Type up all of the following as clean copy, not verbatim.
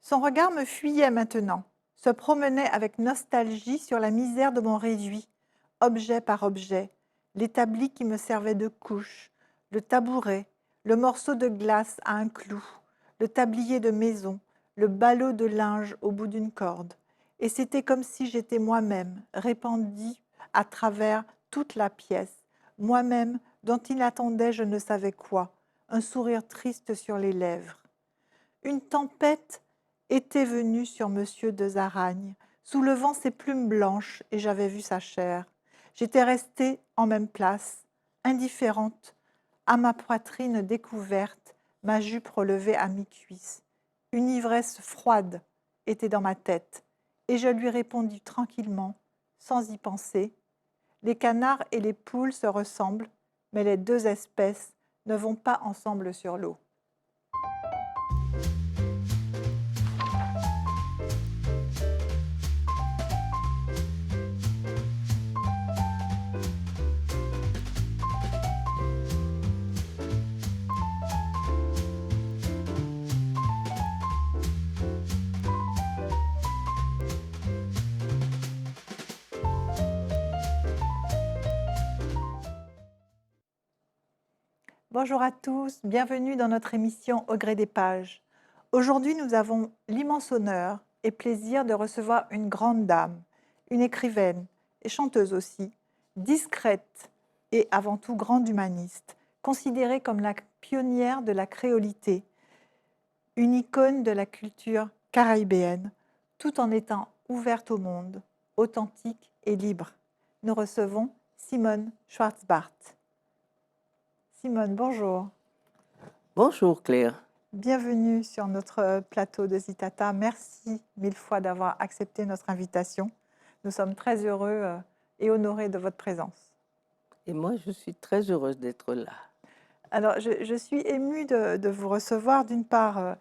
Son regard me fuyait maintenant, se promenait avec nostalgie sur la misère de mon réduit, objet par objet, l'établi qui me servait de couche, le tabouret, le morceau de glace à un clou, le tablier de maison, le ballot de linge au bout d'une corde. Et c'était comme si j'étais moi-même, répandue à travers toute la pièce, moi-même dont il attendait je ne savais quoi, un sourire triste sur les lèvres. Une tempête était venue sur monsieur de Zaragne, soulevant ses plumes blanches, et j'avais vu sa chair. J'étais restée en même place, indifférente, à ma poitrine découverte, ma jupe relevée à mi-cuisse. Une ivresse froide était dans ma tête, et je lui répondis tranquillement, sans y penser. Les canards et les poules se ressemblent, mais les deux espèces ne vont pas ensemble sur l'eau. Bonjour à tous, bienvenue dans notre émission Au gré des pages. Aujourd'hui, nous avons l'immense honneur et plaisir de recevoir une grande dame, une écrivaine et chanteuse aussi, discrète et avant tout grande humaniste, considérée comme la pionnière de la créolité, une icône de la culture caribéenne, tout en étant ouverte au monde, authentique et libre. Nous recevons Simone Schwarzbart. Simone, bonjour. Bonjour Claire. Bienvenue sur notre plateau de Zitata. Merci mille fois d'avoir accepté notre invitation. Nous sommes très heureux et honorés de votre présence. Et moi, je suis très heureuse d'être là. Alors, je suis émue de vous recevoir, d'une part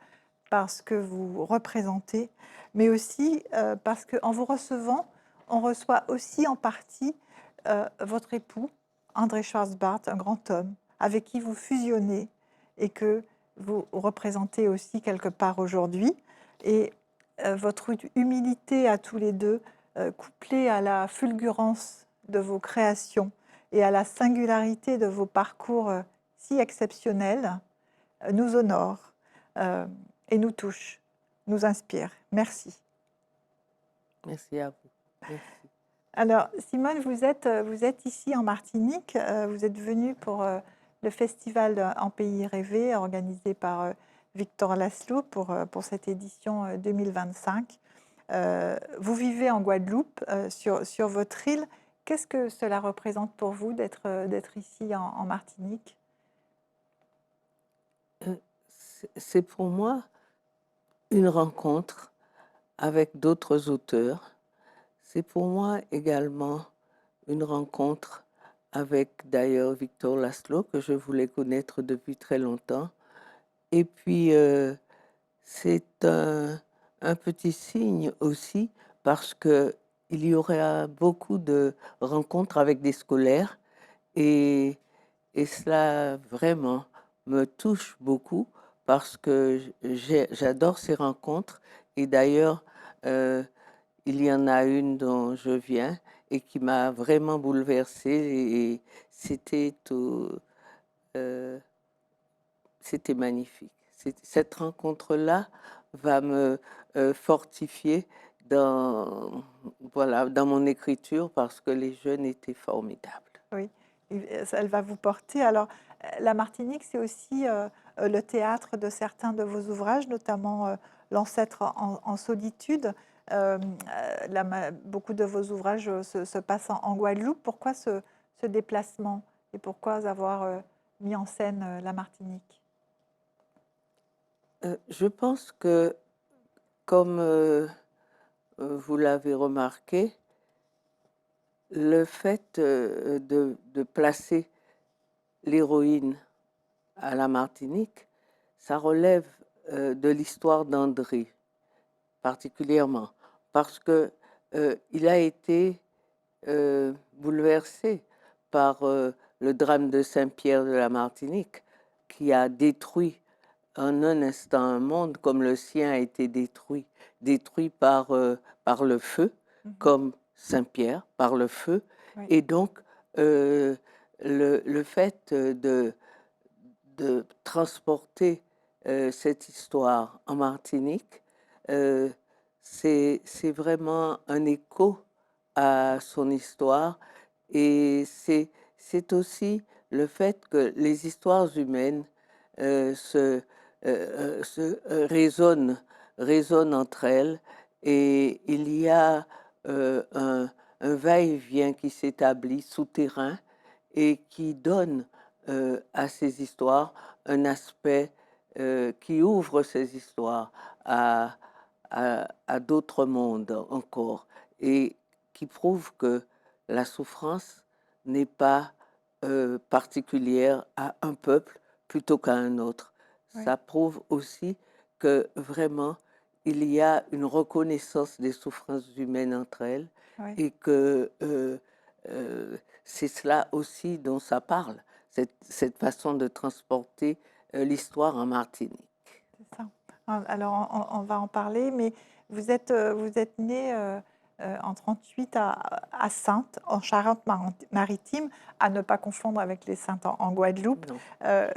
parce que vous représentez, mais aussi parce qu'en vous recevant, on reçoit aussi en partie votre époux, André Schwarzbart, un grand homme, avec qui vous fusionnez et que vous représentez aussi quelque part aujourd'hui. Et votre humilité à tous les deux, couplée à la fulgurance de vos créations et à la singularité de vos parcours si exceptionnels, nous honore et nous touche, nous inspire. Merci. Merci à vous. Merci. Alors, Simone, vous êtes ici en Martinique. Vous êtes venue pour le festival En Pays Rêvé, organisé par Victor Laszlo pour cette édition 2025. Vous vivez en Guadeloupe, sur votre île. Qu'est-ce que cela représente pour vous d'être ici en Martinique? C'est pour moi une rencontre avec d'autres auteurs. C'est pour moi également une rencontre avec d'ailleurs Victor Laszlo, que je voulais connaître depuis très longtemps. Et puis, c'est un petit signe aussi parce qu'il y aura beaucoup de rencontres avec des scolaires et Et cela vraiment me touche beaucoup parce que j'adore ces rencontres. Et d'ailleurs, euh, il y en a une dont je viens et qui m'a vraiment bouleversée. Et euh, c'était magnifique. Cette rencontre-là va me fortifier dans, voilà, dans mon écriture parce que les jeunes étaient formidables. Oui, elle va vous porter. Alors, la Martinique, c'est aussi le théâtre de certains de vos ouvrages, notamment L'ancêtre en solitude. Beaucoup de vos ouvrages se passent en Guadeloupe. Pourquoi ce déplacement et pourquoi avoir mis en scène la Martinique? Je pense que, comme vous l'avez remarqué, le fait de placer l'héroïne à la Martinique, ça relève de l'histoire d'André, particulièrement, parce que il a été bouleversé par le drame de Saint-Pierre de la Martinique, qui a détruit en un instant un monde comme le sien a été détruit par le feu, Mhm. comme Saint-Pierre, par le feu. Oui, Et donc, euh, le fait de transporter cette histoire en Martinique, euh, c'est vraiment un écho à son histoire et c'est aussi le fait que les histoires humaines résonnent entre elles et il y a un va-et-vient qui s'établit souterrain et qui donne à ces histoires un aspect qui ouvre ces histoires à d'autres mondes encore et qui prouve que la souffrance n'est pas particulière à un peuple plutôt qu'à un autre. oui, Ça prouve aussi que vraiment il y a une reconnaissance des souffrances humaines entre elles oui. et que c'est cela aussi dont ça parle, cette façon de transporter l'histoire en Martinique. C'est ça. Alors, on va en parler, mais vous êtes né en 38 à Saintes, en Charente-Maritime, à ne pas confondre avec les Saintes en Guadeloupe, Non.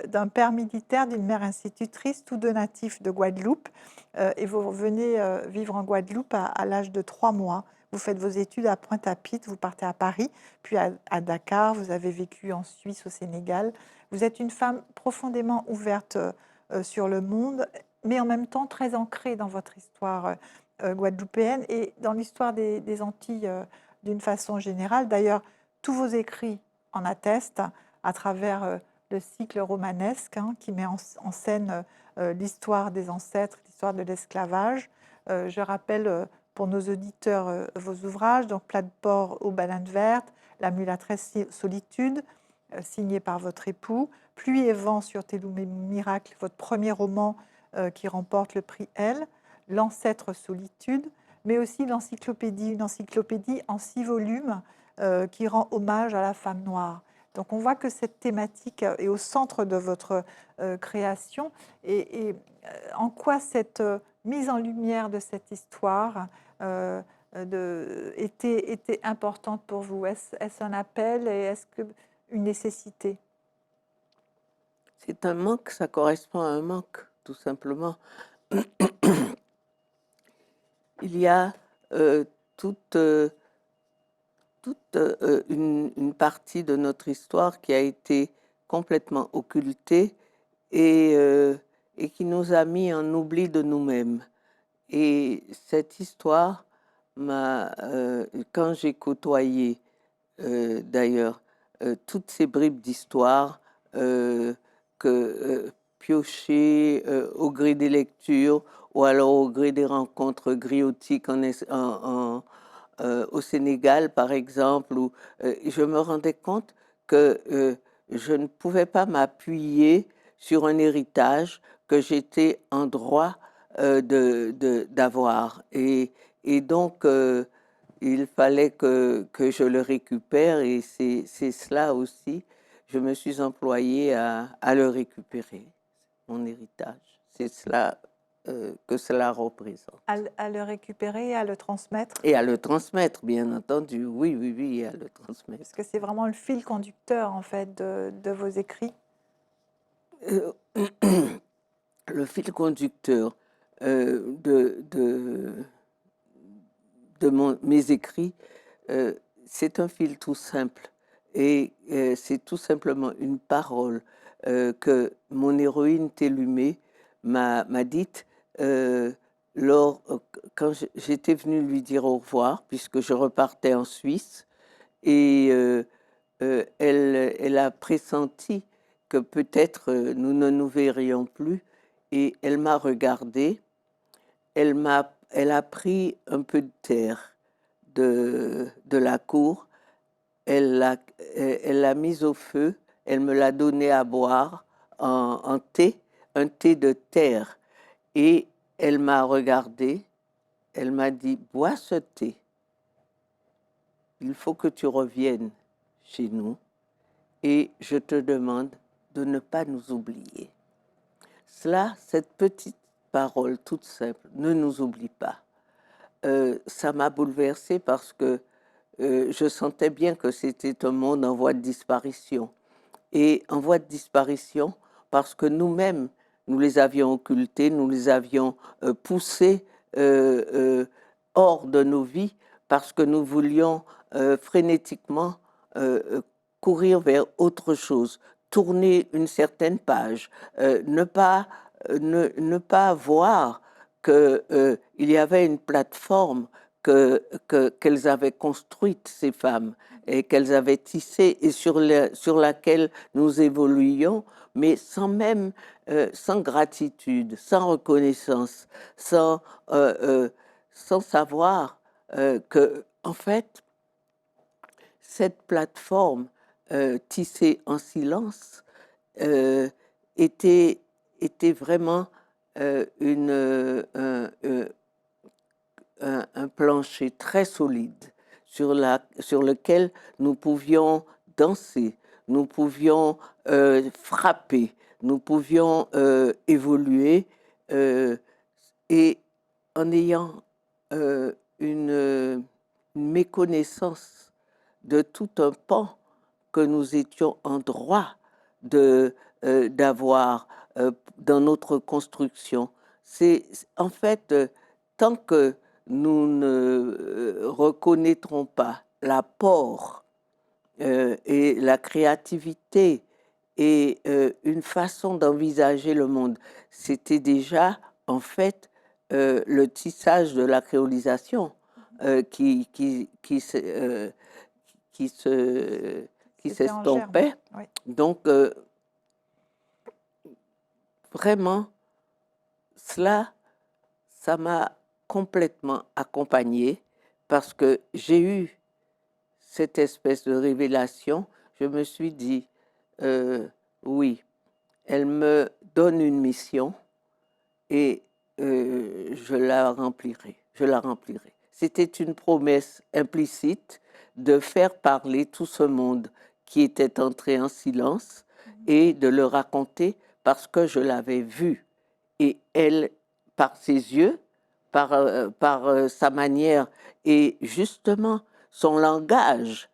d'un père militaire, d'une mère institutrice, tous deux natifs de Guadeloupe. Et vous revenez vivre en Guadeloupe à l'âge de 3 mois. Vous faites vos études à Pointe-à-Pitre, vous partez à Paris, puis à Dakar, vous avez vécu en Suisse, au Sénégal. Vous êtes une femme profondément ouverte sur le monde, mais en même temps très ancrée dans votre histoire guadeloupéenne et dans l'histoire des Antilles d'une façon générale. D'ailleurs, tous vos écrits en attestent à travers le cycle romanesque qui met en scène l'histoire des ancêtres, l'histoire de l'esclavage. Je rappelle pour nos auditeurs vos ouvrages, donc Plat de porc aux bananes vertes, La mulâtresse solitude, signé par votre époux, Pluie et vent sur Teloumé Miracle, votre premier roman qui remporte le prix L, L'ancêtre solitude, mais aussi l'encyclopédie, une encyclopédie en 6 volumes qui rend hommage à la femme noire. Donc on voit que cette thématique est au centre de votre création et en quoi cette mise en lumière de cette histoire était importante pour vous. Est-ce un appel et est-ce que une nécessité? C'est un manque, ça correspond à un manque, tout simplement. Il y a euh, toute, euh, toute une partie de notre histoire qui a été complètement occultée et qui nous a mis en oubli de nous-mêmes. Et cette histoire quand j'ai côtoyé d'ailleurs toutes ces bribes d'histoire euh, que piocher au gré des lectures ou alors au gré des rencontres griotiques au Sénégal, par exemple, où je me rendais compte que je ne pouvais pas m'appuyer sur un héritage que j'étais en droit d'avoir. Et donc, il fallait que je le récupère et c'est cela aussi. Je me suis employée à le récupérer, mon héritage. C'est cela que cela représente. À le récupérer, à le transmettre, Et à le transmettre, bien entendu. Oui, oui, oui, à le transmettre. parce que c'est vraiment le fil conducteur en fait de vos écrits. Euh, le fil conducteur de mes écrits, c'est un fil tout simple. Et c'est tout simplement une parole que mon héroïne Télumé m'a dite lors, quand j'étais venue lui dire au revoir, puisque je repartais en Suisse. Et elle a pressenti que peut-être nous ne nous verrions plus. Et elle m'a regardé, elle a pris un peu de terre de la cour, elle l'a mise au feu, elle me l'a donné à boire en thé, un thé de terre. Et elle m'a regardé, elle m'a dit, bois ce thé, il faut que tu reviennes chez nous et je te demande de ne pas nous oublier. cette petite parole toute simple, ne nous oublie pas, ça m'a bouleversée parce que je sentais bien que c'était un monde en voie de disparition. Et en voie de disparition parce que nous-mêmes, nous les avions occultés, nous les avions poussés hors de nos vies parce que nous voulions frénétiquement euh, courir vers autre chose, tourner une certaine page, ne pas voir qu'il y avait une plateforme qu'elles avaient construite, ces femmes, et qu'elles avaient tissée et sur laquelle nous évoluions, mais sans gratitude, sans reconnaissance, sans, sans savoir que, en fait, cette plateforme tissée en silence euh, était, était vraiment un plancher très solide sur lequel nous pouvions danser, nous pouvions frapper, nous pouvions évoluer euh, et en ayant une méconnaissance de tout un pan que nous étions en droit d'avoir dans notre construction. C'est en fait, tant que nous ne reconnaîtrons pas l'apport et la créativité et une façon d'envisager le monde, c'était déjà en fait le tissage de la créolisation qui se qui C'était en germe. s'estompait. Oui. Donc, vraiment, ça m'a complètement accompagnée parce que j'ai eu cette espèce de révélation. Je me suis dit, oui, elle me donne une mission et je la remplirai. Je la remplirai. C'était une promesse implicite de faire parler tout ce monde qui était entré en silence et de le raconter parce que je l'avais vu. Et elle, par ses yeux, par sa manière et justement son langage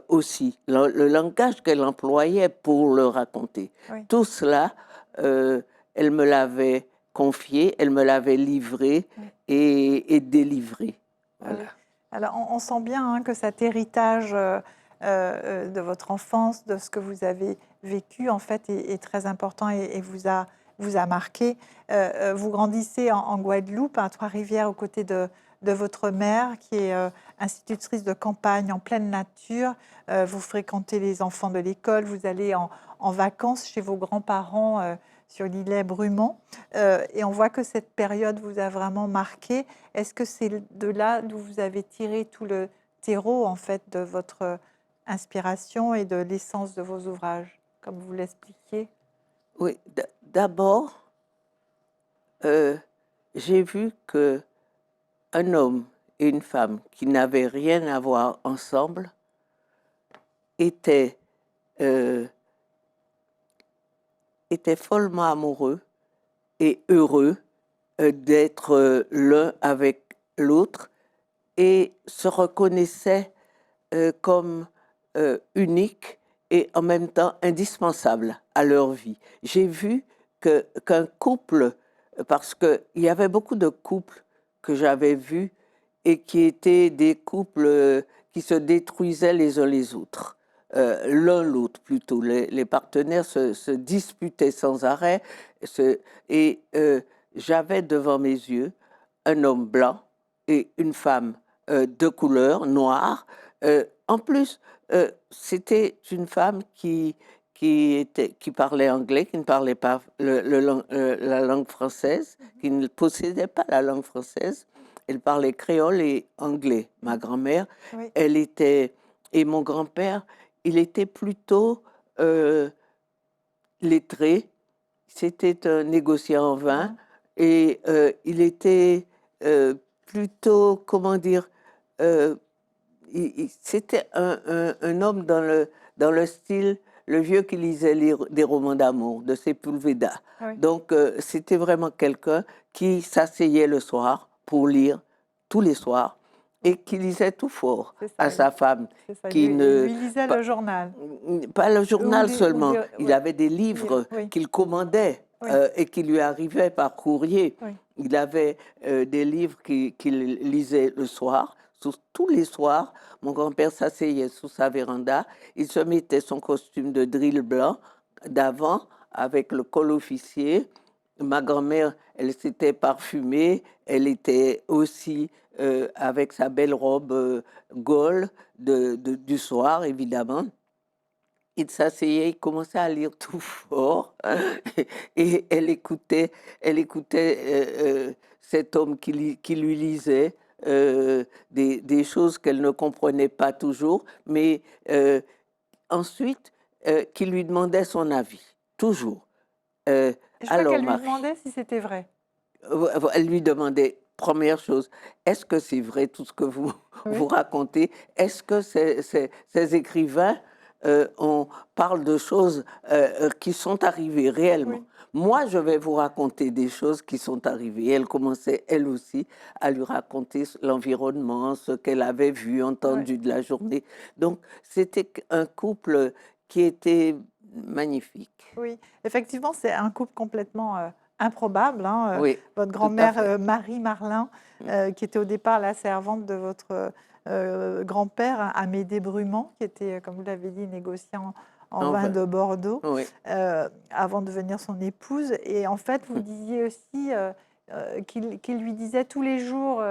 aussi, le langage qu'elle employait pour le raconter. Oui. Tout cela, elle me l'avait confié, elle me l'avait livré Oui. et délivré. Voilà. Oui. Alors, on sent bien que cet héritage de votre enfance, de ce que vous avez vécu, en fait, est très important et vous a marqué. Vous grandissez en Guadeloupe, à Trois-Rivières, aux côtés de votre mère, qui est institutrice de campagne en pleine nature. Vous fréquentez les enfants de l'école, vous allez en vacances chez vos grands-parents sur l'îlet Brumont. Et on voit que cette période vous a vraiment marqué. Est-ce que c'est de là d'où vous avez tiré tout le terreau, en fait, de votre inspiration et de l'essence de vos ouvrages, comme vous l'expliquiez? Oui, d'abord, j'ai vu que un homme et une femme qui n'avaient rien à voir ensemble étaient, euh, étaient follement amoureux et heureux d'être l'un avec l'autre et se reconnaissaient comme uniques et en même temps indispensables à leur vie. J'ai vu qu'un couple, parce qu'il y avait beaucoup de couples que j'avais vus et qui étaient des couples qui se détruisaient les uns les autres. L'un l'autre plutôt. Les partenaires se disputaient sans arrêt et j'avais devant mes yeux un homme blanc et une femme de couleur noire. En plus, c'était une femme qui parlait anglais, qui ne parlait pas la langue française, qui ne possédait pas la langue française. Elle parlait créole et anglais. Ma grand-mère, Oui. elle était... Et mon grand-père, il était plutôt lettré. C'était un négociant en vin. Et il était plutôt, comment dire, c'était un homme dans le style le vieux qui lisait des romans d'amour de Sepúlveda. Oui, Donc, c'était vraiment quelqu'un qui s'asseyait le soir pour lire tous les soirs et qui lisait tout fort c'est à ça. sa femme, C'est ça. qui Il ne... lui lisait Pas, le journal. pas le Ou journal des, ou seulement, des, il oui, avait des livres oui, qu'il commandait oui, et qui lui arrivaient par courrier. oui. Il avait des livres qu'il lisait le soir. Tous les soirs, mon grand-père s'asseyait sous sa véranda. Il se mettait son costume de drill blanc d'avant avec le col officier. Ma grand-mère, elle s'était parfumée. Elle était aussi avec sa belle robe gaule du soir, évidemment. Il s'asseyait, il commençait à lire tout fort et elle écoutait cet homme qui lui lisait des choses qu'elle ne comprenait pas toujours, mais euh, ensuite qui lui demandait son avis, toujours. Euh, Je crois alors, qu'elle lui Marie, demandait si c'était vrai. elle lui demandait, première chose, est-ce que c'est vrai tout ce que vous Oui, racontez? Est-ce que ces écrivains on parle de choses qui sont arrivées réellement? oui, Moi, je vais vous raconter des choses qui sont arrivées. Elle commençait, elle aussi, à lui raconter l'environnement, ce qu'elle avait vu, oui, entendu de la journée. Donc, c'était un couple qui était magnifique. oui. Effectivement, c'est un couple complètement improbable, hein. Oui, Votre tout à grand-mère fait. Marie Marlin, qui était au départ la servante de votre grand-père, Amédée Brumand, qui était, comme vous l'avez dit, négociant en vin Enfin, de Bordeaux, oui. avant de devenir son épouse. Et en fait, vous disiez aussi qu'il lui disait tous les jours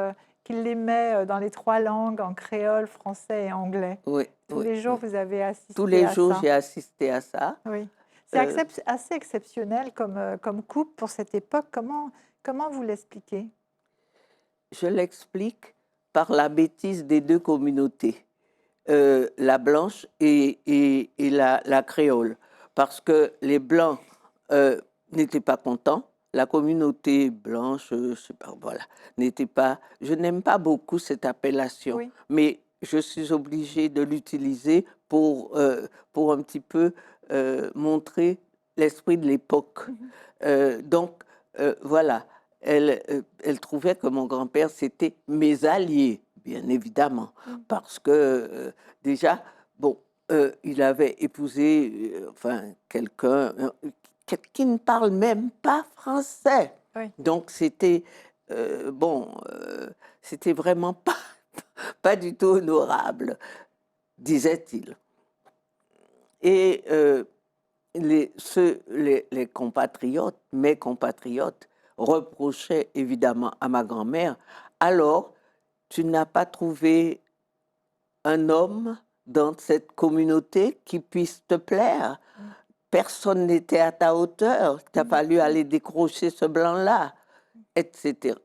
qu'il l'aimait dans les trois langues, en créole, français et anglais. Oui, Tous oui, les jours, oui. vous avez Tous assisté les à jours, ça. j'ai assisté à ça. Oui. C'est Euh, assez exceptionnel comme couple pour cette époque. Comment vous l'expliquez? je l'explique par la bêtise des deux communautés, la blanche et la créole. Parce que les blancs n'étaient pas contents. La communauté blanche, je sais pas, voilà, n'était pas. Je n'aime pas beaucoup cette appellation, Oui, mais je suis obligée de l'utiliser pour un petit peu montrer l'esprit de l'époque. mhm, Donc, voilà, elle trouvait que mon grand-père, c'était mes alliés, bien évidemment, mm, parce que déjà, bon, il avait épousé, enfin, quelqu'un qui ne parle même pas français. oui, Donc, c'était, bon, c'était vraiment pas, pas du tout honorable, disait-il. Et les compatriotes, mes compatriotes, reprochaient évidemment à ma grand-mère, alors tu n'as pas trouvé un homme dans cette communauté qui puisse te plaire. mm, Personne n'était à ta hauteur. Il a mhm, fallu mm, aller décrocher ce blanc-là, etc.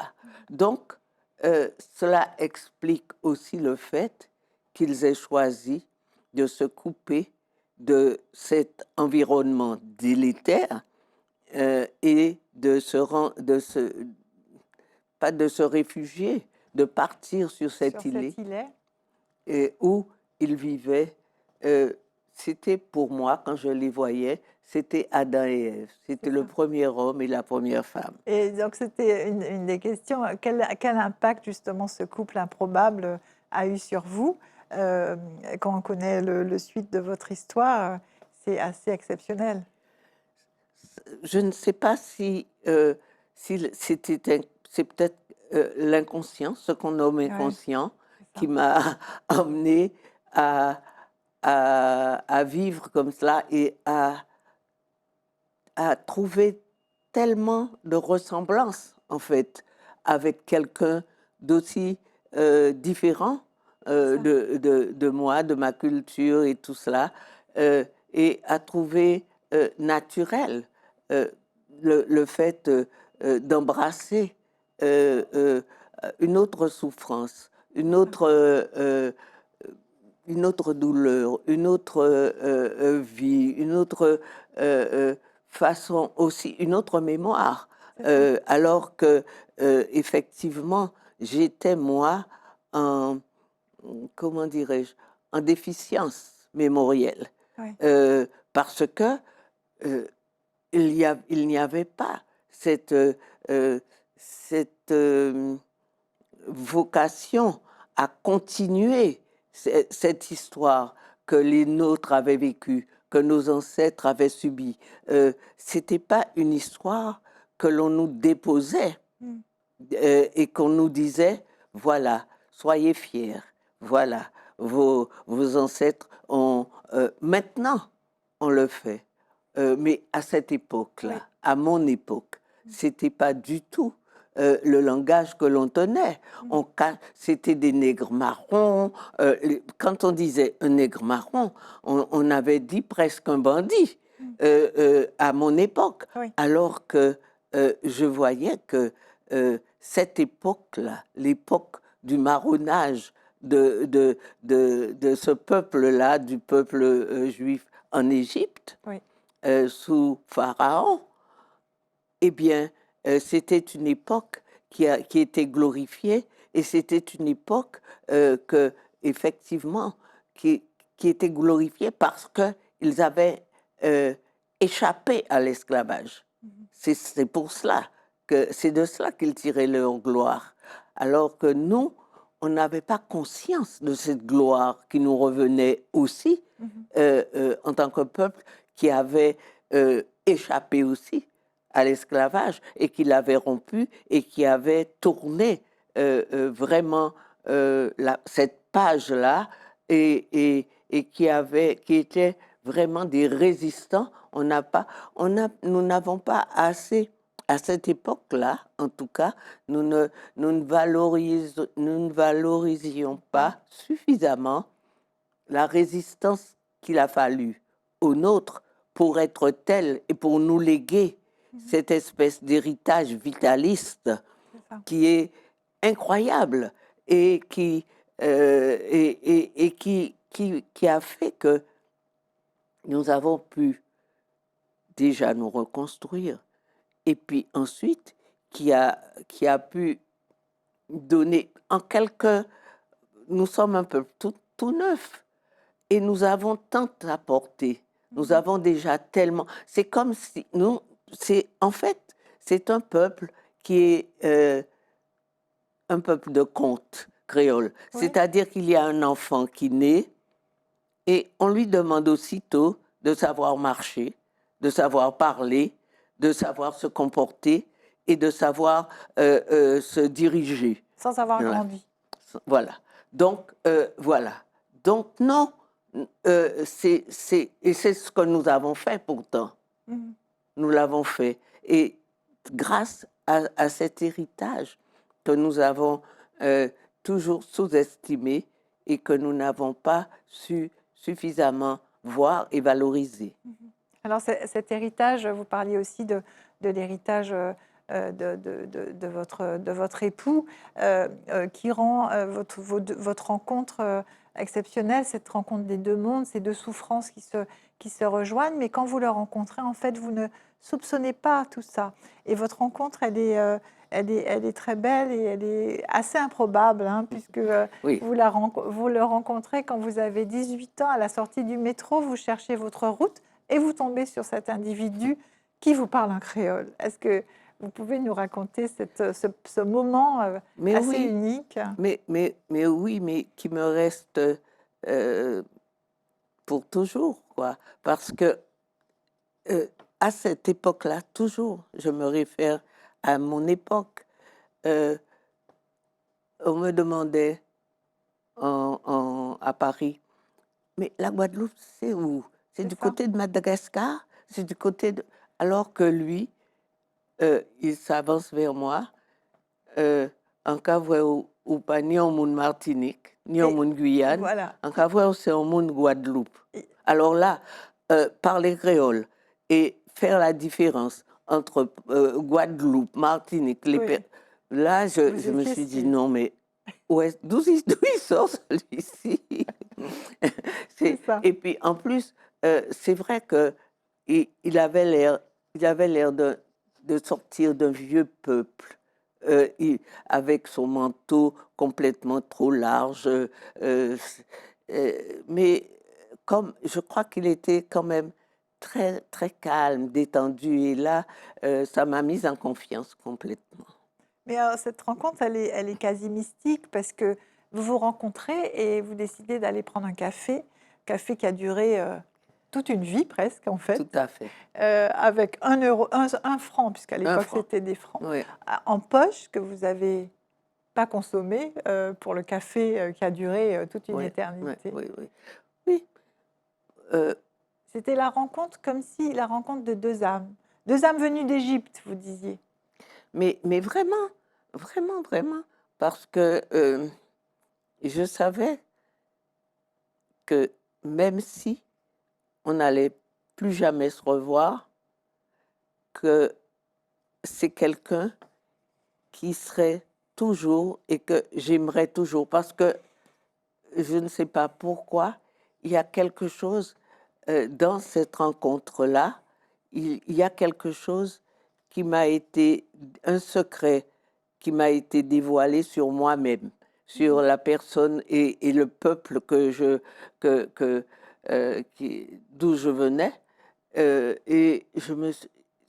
Donc, cela explique aussi le fait qu'ils aient choisi de se couper de cet environnement délétère et pas de se réfugier, de partir sur sur cet îlet cet îlet. où ils vivaient. euh, C'était pour moi, quand je les voyais, c'était Adam et Ève. C'était C'est le ça. premier homme et la première femme. Et donc, c'était une des questions. Quel impact, justement, ce couple improbable a eu sur vous? Euh, Quand on connaît le suite de votre histoire, c'est assez exceptionnel. Je ne sais pas si c'est peut-être l'inconscient, ce qu'on nomme Oui, inconscient, c'est qui ça. m'a amené à vivre comme cela et à trouver tellement de ressemblances, en fait, avec quelqu'un d'aussi différent C'est ça. de moi, de ma culture et tout cela, euh, et à trouver naturel euh, le fait d'embrasser euh, euh, une autre souffrance, C'est ça. une autre douleur, une autre vie, une autre façon aussi, une autre mémoire. C'est ça. Alors que, effectivement, j'étais, moi, en, comment dirais-je, en déficience mémorielle. Oui. Euh, parce que il n'y avait pas cette, cette vocation à continuer cette histoire que les nôtres avaient vécue, que nos ancêtres avaient subie. C'était pas une histoire que l'on nous déposait Mm. et qu'on nous disait, voilà, soyez fiers, voilà, vos ancêtres ont... maintenant, on le fait. Mais à cette Oui. époque-là, à mon époque, c'était pas du tout le langage que l'on tenait. Mm. C'était des nègres marrons. Quand on disait un nègre marron, on avait dit presque un bandit Mm. à mon époque. Oui. Alors que je voyais que cette époque-là, l'époque du marronnage de ce peuple-là, du peuple juif en Égypte, Oui. sous Pharaon, eh bien, c'était une époque qui était glorifiée et c'était une époque que, effectivement, qui, qui était glorifiée parce qu'ils avaient échappé à l'esclavage. C'est pour cela que c'est de cela qu'ils tiraient leur gloire. Alors que nous, on n'avait pas conscience de cette gloire qui nous revenait aussi en tant que peuple qui avait échappé aussi à l'esclavage et qui l'avait rompu et qui avait tourné vraiment cette page-là et qui était vraiment des résistants. Nous n'avons pas assez, à cette époque-là, en tout cas, nous ne valorisions pas suffisamment la résistance qu'il a fallu aux nôtres pour être tel et pour nous léguer cette espèce d'héritage vitaliste C'est ça. qui est incroyable et qui a fait que nous avons pu déjà nous reconstruire et puis ensuite qui a pu donner en quelque... Nous sommes un peu tout neufs et nous avons tant apporté. Nous avons déjà tellement... C'est comme si nous... En fait, c'est un peuple qui est un peuple de contes créoles. Oui. C'est-à-dire qu'il y a un enfant qui naît et on lui demande aussitôt de savoir marcher, de savoir parler, de savoir se comporter et de savoir se diriger. Sans avoir Voilà. grandi. Voilà. Donc, voilà. Donc, non, c'est ce que nous avons fait pourtant. Mhm. Nous l'avons fait. Et grâce à cet héritage que nous avons toujours sous-estimé et que nous n'avons pas su suffisamment voir et valoriser. Alors cet héritage, vous parliez aussi de l'héritage de votre époux qui rend votre rencontre exceptionnelle, cette rencontre des deux mondes, ces deux souffrances qui se rejoignent. Mais quand vous le rencontrez, en fait, vous ne soupçonnez pas tout ça. Et votre rencontre, elle est très belle et elle est assez improbable, hein, puisque Oui. vous le rencontrez quand vous avez 18 ans à la sortie du métro, vous cherchez votre route et vous tombez sur cet individu qui vous parle en créole. Est-ce que vous pouvez nous raconter ce moment Mais assez oui, unique? mais oui, mais qui me reste pour toujours, quoi. Parce que à cette époque-là, toujours, je me réfère à mon époque, on me demandait à Paris, mais la Guadeloupe, c'est où? C'est du C'est ça. côté de Madagascar? C'est du côté de... Alors que lui, il s'avance vers moi, en cas ou pas ni en monde Martinique, ni en Et monde Guyane, voilà. en cas c'est en monde Guadeloupe. Et- Alors là, parler créole et faire la différence entre Guadeloupe, Martinique, oui, là, vous je me étiez suis dit su. non, mais d'où il sort celui-ci? C'est ça. Et puis en plus, c'est vrai que il avait l'air de sortir d'un vieux peuple. Avec son manteau complètement trop large, mais comme je crois qu'il était quand même très, très calme, détendu. Et là, ça m'a mise en confiance complètement. Mais cette rencontre, elle est quasi mystique parce que vous vous rencontrez et vous décidez d'aller prendre un café qui a duré, toute une vie presque en Tout fait, à fait. avec 1 € 1 franc puisqu'à Un l'époque franc. c'était des francs, Oui. en poche que vous avez pas consommé, pour le café, qui a duré, toute une Oui, oui, éternité. oui, oui. Oui, euh, C'était la rencontre comme si la rencontre de 2 âmes venues d'Égypte, vous disiez. mais vraiment, vraiment, vraiment, parce que je savais que même si on n'allait plus jamais se revoir, que c'est quelqu'un qui serait toujours et que j'aimerais toujours, parce que je ne sais pas pourquoi, il y a quelque chose dans cette rencontre-là, il y a quelque chose qui m'a été, un secret qui m'a été dévoilé sur moi-même, sur la personne et le peuple d'où je venais. Et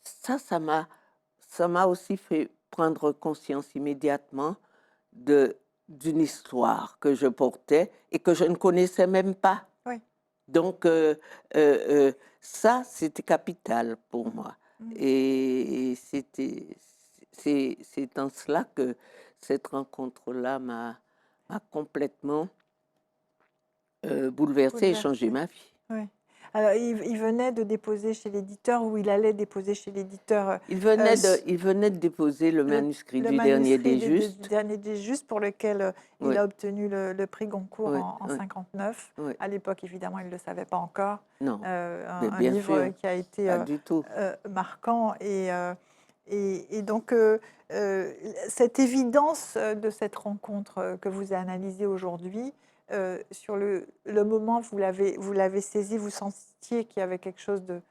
ça m'a aussi fait prendre conscience immédiatement de, d'une histoire que je portais et que je ne connaissais même pas. Oui. Donc, ça, c'était capital pour moi. Mmh. Et c'est en cela que cette rencontre-là m'a complètement bouleversée et changé Bouleversée. ma vie. Oui. Alors il venait de déposer chez l'éditeur ou il allait déposer chez l'éditeur, Il venait de déposer le Le manuscrit le du dernier manuscrit des du Justes. dernier des Justes pour lequel, il Oui, a obtenu le prix Goncourt oui, en oui, 59. oui. À l'époque, évidemment, il ne le savait pas encore. Non, mais Un bien livre sûr, qui a été, pas du tout. marquant et donc cette évidence, de cette rencontre, que vous analysez aujourd'hui, sur le moment, vous l'avez saisi, vous sentiez qu'il y avait quelque chose de un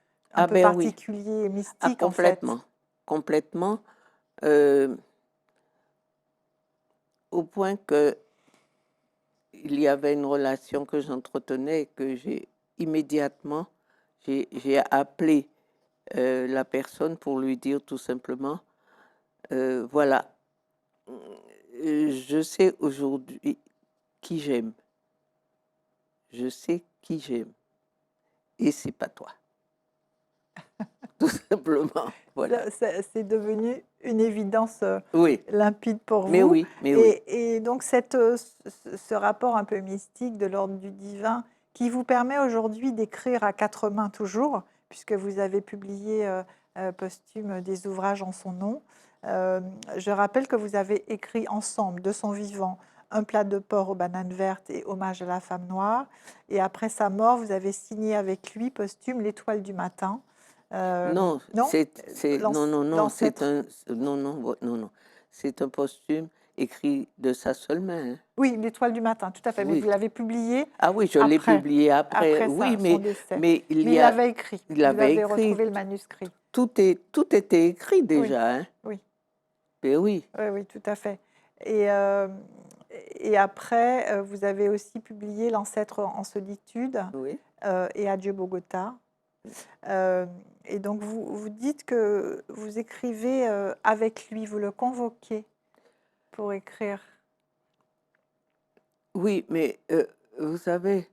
Ah peu ben oui, particulier et ah mystique, en fait? complètement, complètement, euh, au point que il y avait une relation que j'entretenais et que j'ai appelé la personne pour lui dire tout simplement, voilà, je sais aujourd'hui qui j'aime, je sais qui j'aime, et c'est pas toi, tout simplement, voilà. C'est devenu une évidence, Oui, limpide pour mais vous oui, mais oui. et donc ce rapport un peu mystique de l'ordre du divin qui vous permet aujourd'hui d'écrire à 4 mains toujours, puisque vous avez publié, posthume des ouvrages en son nom. Je rappelle que vous avez écrit ensemble, de son vivant, Un plat de porc aux bananes vertes et Hommage à la femme noire et après sa mort, vous avez signé avec lui, posthume, L'Étoile du matin. Non, Non? non, non, non, L'ancêtre. non, non, non, non, c'est un posthume écrit de sa seule main, hein. Oui, L'Étoile du matin, tout à fait, mais vous Oui. l'avez publié Ah oui, je l'ai après, publié après. après Oui, son décès. mais il Mais y il a, l'avait écrit, il vous avait avez écrit, retrouvé le manuscrit. tout était écrit Oui, déjà, hein. oui, Mais oui, oui, oui, tout à fait. Et, euh, et après, vous avez aussi publié L'ancêtre en solitude oui, et Adieu Bogota. Euh, et donc, vous dites que vous écrivez avec lui, vous le convoquez pour écrire. oui, mais vous savez,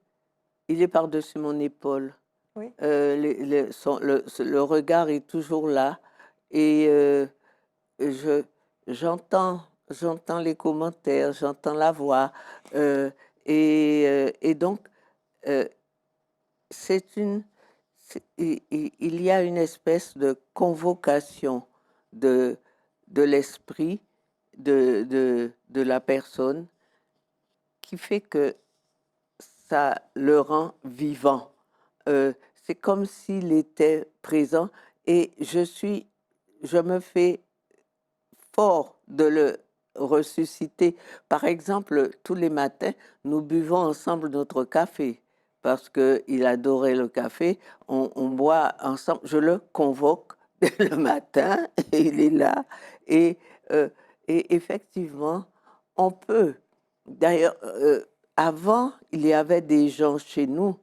il est par-dessus mon épaule. Oui, Le regard est toujours là et je, j'entends les commentaires, j'entends la voix euh, et donc euh, c'est une, il y a une espèce de convocation de, de l'esprit de la personne qui fait que ça le rend vivant. C'est comme s'il était présent et je me fais fort de le ressusciter. Par exemple, tous les matins, nous buvons ensemble notre café parce qu'il adorait le café. On boit ensemble. Je le convoque le matin et il est là. Et, euh, et effectivement, on peut. D'ailleurs, avant, il y avait des gens chez nous,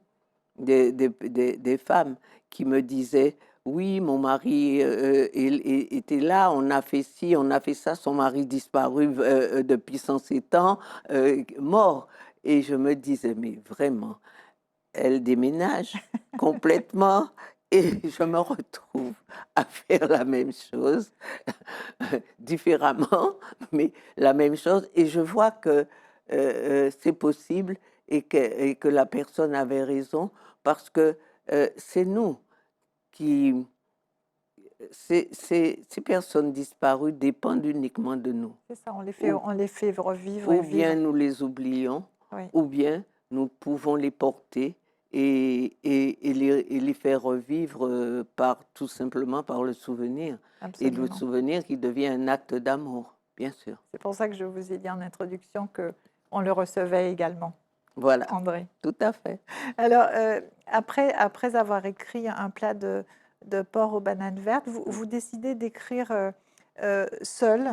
des femmes qui me disait, oui, mon mari était là, on a fait ci, on a fait ça, son mari disparu depuis 107 ans, mort. Et je me disais, mais vraiment, elle déménage complètement et je me retrouve à faire la même chose, différemment, mais la même chose. Et je vois que c'est possible et que la personne avait raison parce que c'est nous qui... Ces personnes disparues dépendent uniquement de nous. C'est ça, Ou, on les fait revivre et ou bien vivre. nous les oublions, Oui, ou bien nous pouvons les porter et les faire revivre tout simplement par le souvenir. Et le absolument. souvenir qui devient un acte d'amour, bien sûr. C'est pour ça que je vous ai dit en introduction qu'on le recevait également, Voilà, André. tout à fait. Alors, après avoir écrit un plat de porc aux bananes vertes, vous décidez d'écrire seul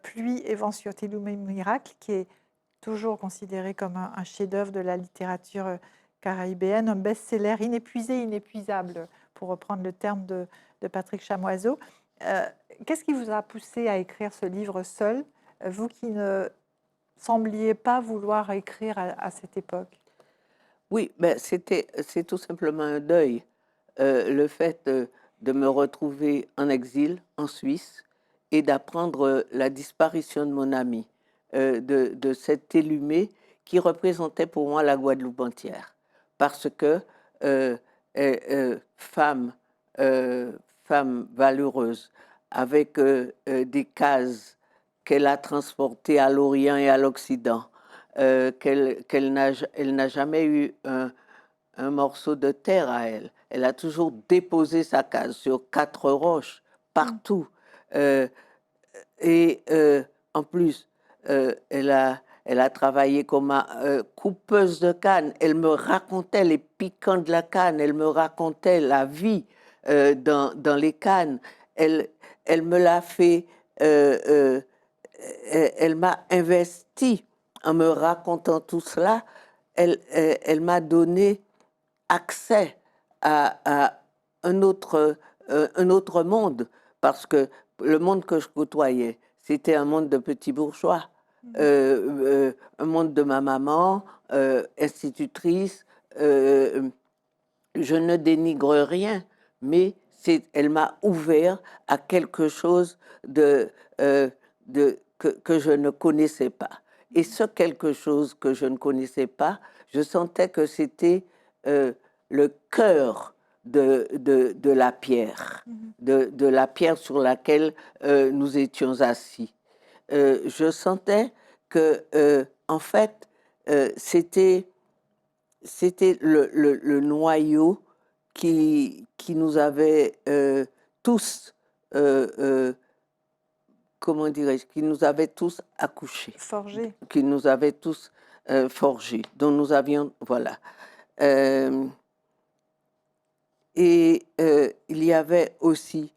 Pluie et vent sur Tilou Miracle, qui est toujours considéré comme un chef-d'œuvre de la littérature caribéenne, un best-seller inépuisé, inépuisable, pour reprendre le terme de Patrick Chamoiseau. Euh, Qu'est-ce qui vous a poussé à écrire ce livre seul, vous qui ne sembliez pas vouloir écrire à cette époque? Oui, ben c'est tout simplement un deuil. Le fait de me retrouver en exil en Suisse et d'apprendre la disparition de mon ami, de cet élumé qui représentait pour moi la Guadeloupe entière. Parce que euh, femme, euh, femme valeureuse, avec des cases qu'elle a transportées à l'Orient et à l'Occident, elle n'a jamais eu un morceau de terre à elle. Elle a toujours déposé sa case sur 4 roches, Mm. partout. Euh, et en plus, elle a travaillé comme coupeuse de canne. Elle me racontait les piquants de la canne. Elle me racontait la vie dans les cannes. Elle, elle me l'a fait... euh, euh, elle m'a investi en me racontant tout cela. Elle m'a donné accès à un autre monde, parce que le monde que je côtoyais, c'était un monde de petits bourgeois, un monde de ma maman, institutrice. euh, je ne dénigre rien, mais elle m'a ouvert à quelque chose de, que je ne connaissais pas. Et ce quelque chose que je ne connaissais pas, je sentais que c'était euh, le cœur de la pierre, Mhm. de la pierre sur laquelle nous étions assis. Je sentais que, en fait, c'était le noyau qui nous avait tous, euh, euh, comment dirais-je, qui nous avait tous accouchés, Forgé. qui nous avait tous forgés, dont nous avions, voilà. Euh, il y avait aussi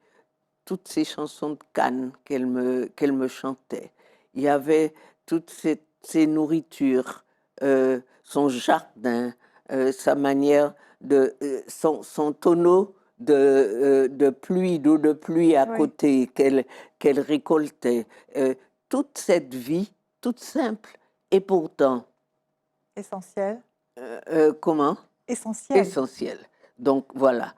toutes ces chansons de Cannes qu'elle me chantait. Il y avait toutes ces nourritures, son jardin, sa manière son tonneau de pluie, d'eau de pluie à Oui, côté qu'elle récoltait. Toute cette vie, toute simple, et pourtant, essentiel. comment? Essentiel. Essentiel. Donc voilà,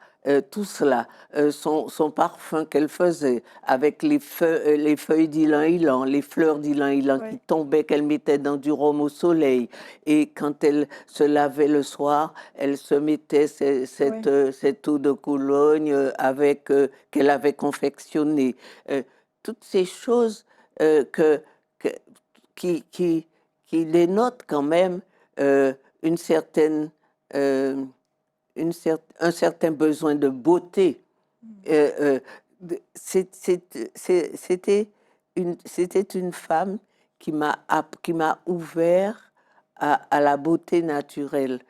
tout cela, son parfum qu'elle faisait avec les feuilles d'ylang-ylang, les fleurs d'ylang-ylang qui Oui, tombaient, qu'elle mettait dans du rhum au soleil. Et quand elle se lavait le soir, elle se mettait oui. cette eau de Cologne qu'elle avait confectionnée. Toutes ces choses que, que- qui, qui, qui dénotent quand même une certaine euh, un certain besoin de beauté. Mm. C'était une femme qui m'a ouvert à la beauté naturelle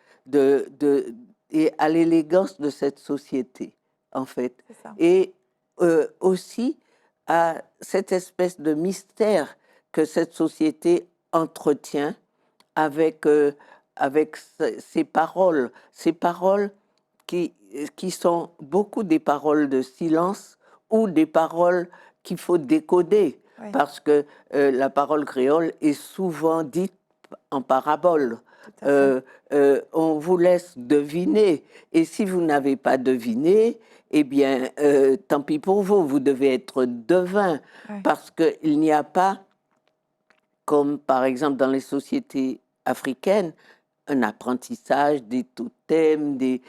et à l'élégance de cette société, en fait. C'est ça. Et aussi à cette espèce de mystère que cette société entretient avec, avec ces paroles qui, qui sont beaucoup des paroles de silence ou des paroles qu'il faut décoder, Oui, parce que la parole créole est souvent dite en parabole. tout à fait. On vous laisse deviner, et si vous n'avez pas deviné, eh bien, tant pis pour vous, vous devez être devin, Oui, parce qu'il n'y a pas, comme par exemple dans les sociétés africaines, un apprentissage des totems, des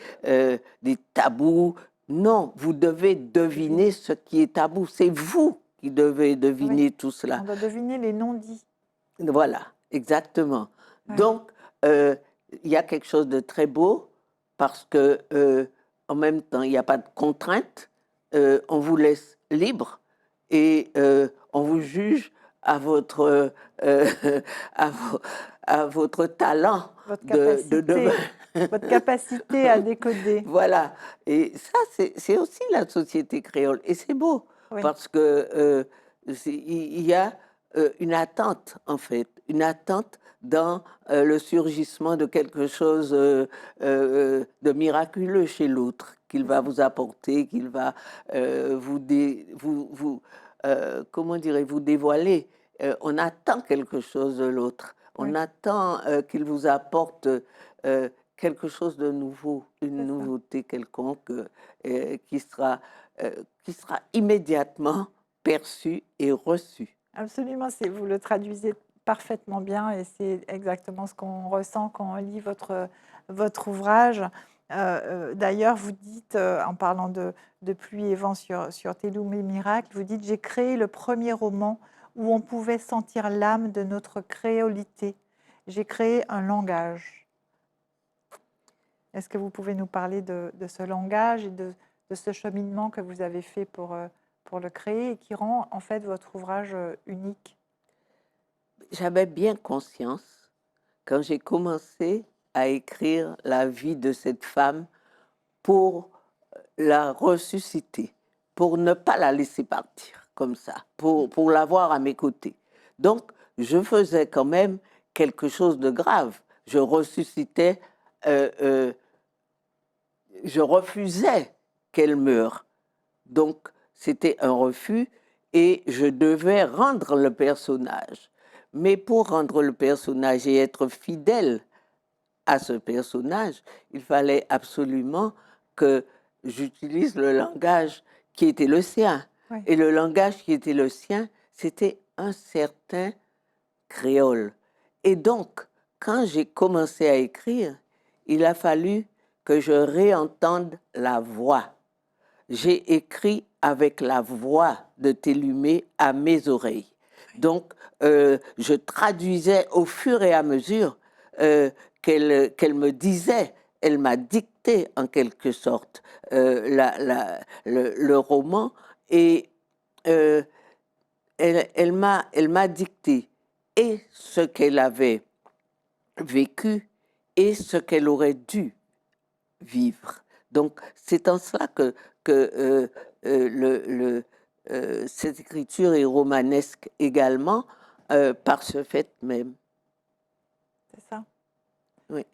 tabous. Non, vous devez deviner deviner. ce qui est tabou. C'est vous qui devez Oui, deviner tout cela. on doit deviner les non-dits. Voilà, exactement. Oui, Donc, il y a quelque chose de très beau parce que, en même temps, il n'y a pas de contrainte. On vous laisse libre et on vous juge à votre, à, vo- à votre talent votre de devin. capacité, votre capacité à décoder. Voilà. Et ça, c'est aussi la société créole. Et c'est beau Oui, parce que il y a une attente, en fait, une attente dans le surgissement de quelque chose de miraculeux chez l'autre, qu'il c'est va ça. vous apporter, qu'il va comment direz-vous, dévoiler. On attend quelque chose de l'autre. On Oui, attend qu'il vous apporte quelque chose de nouveau, une c'est ça. nouveauté quelconque euh, qui sera, qui sera immédiatement perçue et reçue. Absolument, vous le traduisez parfaitement bien et c'est exactement ce qu'on ressent quand on lit votre ouvrage. D'ailleurs, vous dites, en parlant de pluie et vent sur Teloum et Miracle, vous dites: «J'ai créé le premier roman où on pouvait sentir l'âme de notre créolité. J'ai créé un langage». Est-ce que vous pouvez nous parler de ce langage et de ce cheminement que vous avez fait pour le créer et qui rend en fait votre ouvrage unique? J'avais bien conscience, quand j'ai commencé à écrire la vie de cette femme, pour la ressusciter, pour ne pas la laisser partir comme ça, pour l'avoir à mes côtés. Donc, je faisais quand même quelque chose de grave. Je ressuscitais, euh, euh, je refusais qu'elle meure. Donc, c'était un refus et je devais rendre le personnage. Mais pour rendre le personnage et être fidèle à ce personnage, il fallait absolument que j'utilise le langage qui était le sien. Oui, Et le langage qui était le sien, c'était un certain créole. Et donc, quand j'ai commencé à écrire, il a fallu que je réentende la voix. J'ai écrit avec la voix de Télumé à mes oreilles. Donc, je traduisais au fur et à mesure qu'elle me disait, elle m'a dicté en quelque sorte le roman et euh, elle m'a dicté et ce qu'elle avait vécu et ce qu'elle aurait dû vivre. Donc, c'est en cela que cette écriture est romanesque également, par ce fait même. c'est ça. Oui,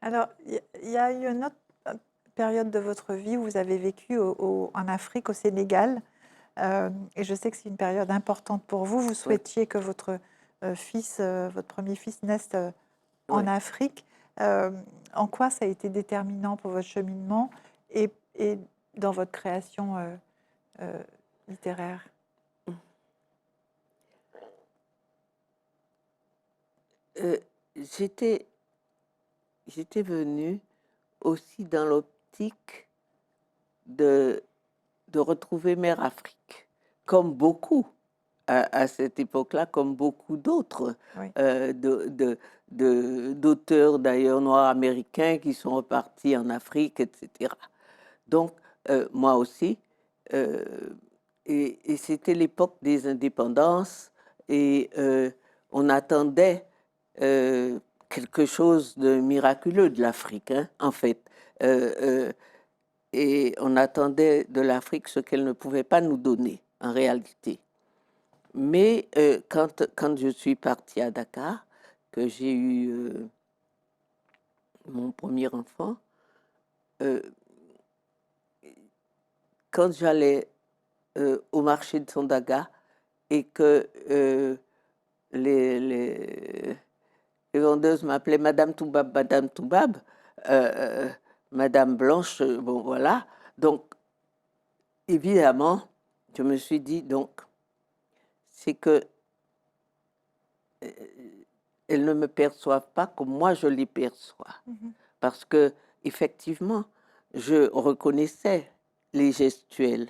Alors, il y a eu une autre période de votre vie où vous avez vécu en Afrique, au Sénégal, et je sais que c'est une période importante pour vous. Vous oui, souhaitiez que votre premier fils naisse en oui. Afrique. Euh, En quoi ça a été déterminant pour votre cheminement et dans votre création euh, littéraire? Euh, j'étais, j'étais venue aussi dans l'optique de, de retrouver Mère Afrique, comme beaucoup à cette époque-là, comme beaucoup d'autres Oui, d'auteurs d'ailleurs noirs américains qui sont repartis en Afrique, etc. Donc, moi aussi, euh, et c'était l'époque des indépendances, et on attendait quelque chose de miraculeux de l'Afrique, hein, en fait. Euh, euh, et on attendait de l'Afrique ce qu'elle ne pouvait pas nous donner, en réalité. Mais quand je suis partie à Dakar, que j'ai eu mon premier enfant, euh, quand j'allais au marché de Sandaga et que les vendeuses m'appelaient Madame Toubab, euh, Madame Blanche, bon voilà. Donc, évidemment, je me suis dit, donc, c'est que elles ne me perçoivent pas comme moi je les perçois. Parce que, effectivement, je reconnaissais les gestuels,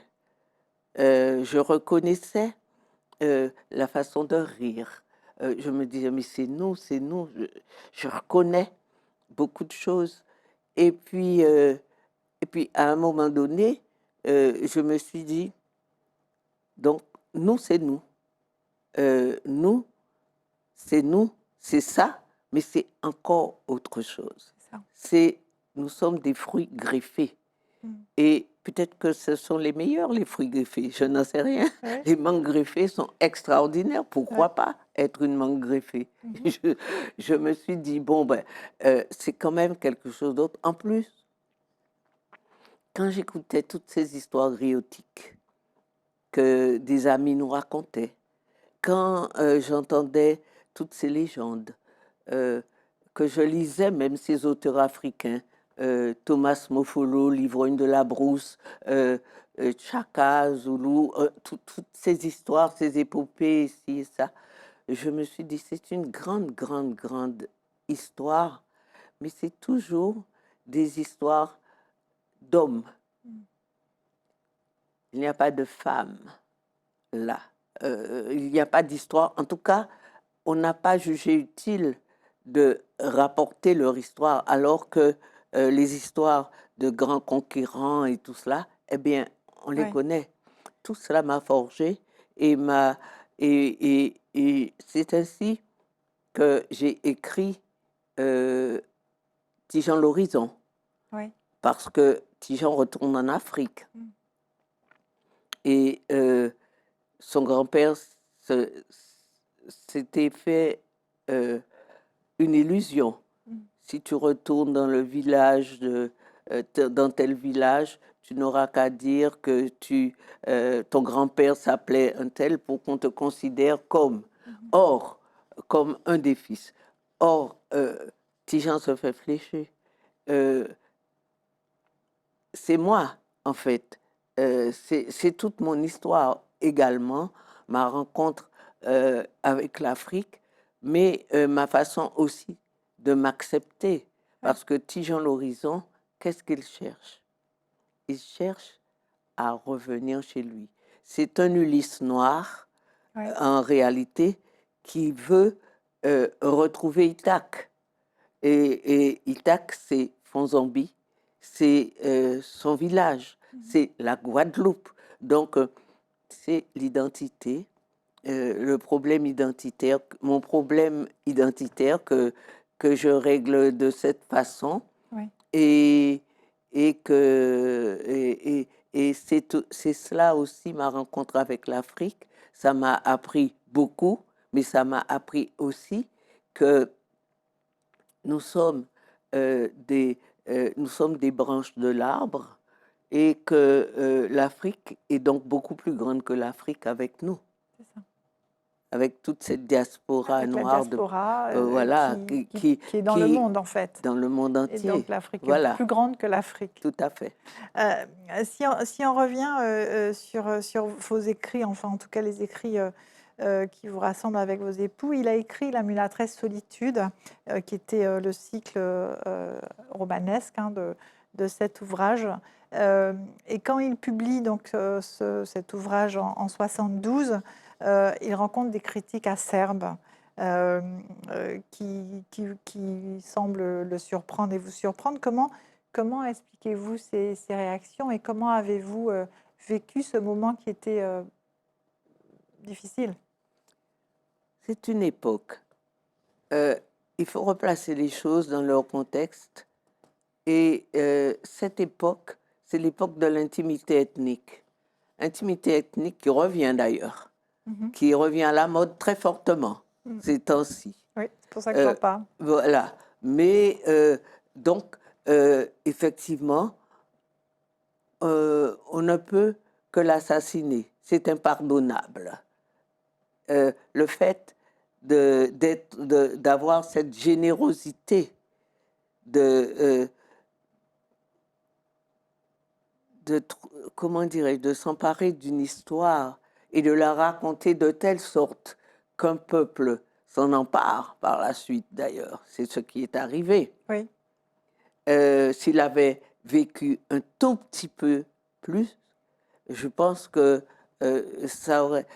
je reconnaissais la façon de rire. Je me disais, mais c'est nous, c'est nous. Je reconnais beaucoup de choses. Et puis, à un moment donné, je me suis dit, donc, nous, c'est nous. Nous, c'est nous, c'est ça, mais c'est encore autre chose. C'est ça. Nous sommes des fruits greffés. Mm. Et peut-être que ce sont les meilleurs, les fruits greffés, je n'en sais rien. Ouais. Les mangues greffées sont extraordinaires, pourquoi Ouais. pas être une mangue greffée? Mhm. Je me suis dit, bon, ben, c'est quand même quelque chose d'autre. En plus, quand j'écoutais toutes ces histoires griotiques que des amis nous racontaient, quand j'entendais toutes ces légendes, euh, que je lisais même ces auteurs africains, Thomas Mofolo, l'ivrogne de la brousse, Chaka, Zulu, toutes ces histoires, ces épopées, ici et ça, je me suis dit, c'est une grande, grande, grande histoire, mais c'est toujours des histoires d'hommes. Il n'y a pas de femmes là. Il n'y a pas d'histoire. En tout cas, on n'a pas jugé utile de rapporter leur histoire, alors que les histoires de grands conquérants et tout cela, eh bien, on les Ouais. connaît. Tout cela m'a forgé et et c'est ainsi que j'ai écrit Tijan l'horizon, Ouais. parce que Tijan retourne en Afrique. Mm. Et son grand-père s'était fait une illusion. Si tu retournes dans le village, dans tel village, tu n'auras qu'à dire que ton grand-père s'appelait un tel pour qu'on te considère comme. Or, comme un des fils. Or, Tijan se fait flécher. C'est moi, en fait. C'est toute mon histoire également, ma rencontre avec l'Afrique, mais ma façon aussi de m'accepter. Parce que Tijan l'horizon, qu'est-ce qu'il cherche? Il cherche à revenir chez lui. C'est un Ulysse noir, Ouais. en réalité, qui veut retrouver Ithaque. Et Ithaque, c'est Fonzambi, c'est son village, c'est la Guadeloupe. Donc, c'est l'identité, le problème identitaire, mon problème identitaire que je règle de cette façon. Ouais. Et c'est cela aussi ma rencontre avec l'Afrique. Ça m'a appris beaucoup, mais ça m'a appris aussi que nous sommes, nous sommes des branches de l'arbre et que l'Afrique est donc beaucoup plus grande que l'Afrique avec nous, C'est ça. avec toute cette diaspora Avec la noire diaspora voilà, qui est dans le monde, en fait. dans le monde Et donc, entier. l'Afrique est Voilà, plus grande que l'Afrique. tout à fait. Si on revient sur vos écrits, enfin, en tout cas, les écrits qui vous rassemblent avec vos époux, il a écrit La mulâtresse solitude, qui était le cycle romanesque hein, de cet ouvrage. Et quand il publie donc cet ouvrage en 72, il rencontre des critiques acerbes qui semblent le surprendre et vous surprendre. Comment expliquez-vous ces réactions et comment avez-vous vécu ce moment qui était difficile? C'est une époque. Il faut replacer les choses dans leur contexte. Et cette époque, c'est l'époque de l'intimité ethnique. Intimité ethnique qui revient d'ailleurs, qui revient à la mode très fortement ces temps-ci. Oui, c'est pour ça que j'en parle. Voilà. Mais donc, effectivement, on ne peut que l'assassiner. C'est impardonnable. Le fait d'avoir cette générosité de, comment dirais-je, de s'emparer d'une histoire et de la raconter de telle sorte qu'un peuple s'en empare par la suite, d'ailleurs. C'est ce qui est arrivé. Oui. S'il avait vécu un tout petit peu plus, je pense que ça aurait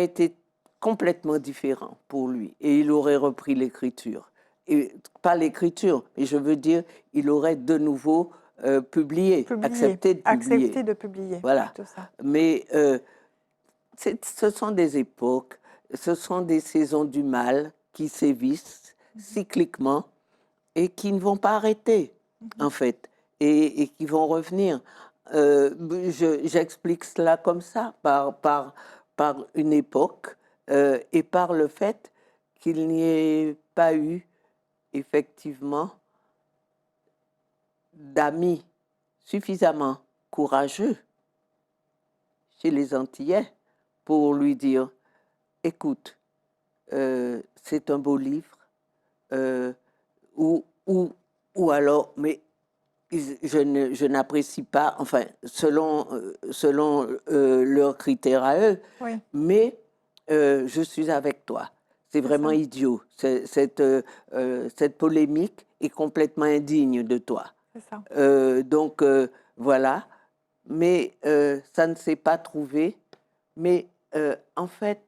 été complètement différent pour lui et il aurait repris l'écriture. Et pas l'écriture, mais je veux dire, il aurait de nouveau publié, accepté de publier. Accepter de publier. Voilà. Tout ça. Mais ce sont des époques, ce sont des saisons du mal qui sévissent cycliquement et qui ne vont pas arrêter, en fait, et qui vont revenir. J'explique cela comme ça, par une époque et par le fait qu'il n'y ait pas eu, effectivement, d'amis suffisamment courageux chez les Antillais pour lui dire, écoute, c'est un beau livre, ou alors, mais je n'apprécie pas, enfin, selon leurs critères à eux, Oui. mais je suis avec toi. C'est vraiment ça. idiot. Cette polémique est complètement indigne de toi. C'est ça. Donc, voilà. Mais ça ne s'est pas trouvé. Mais en fait,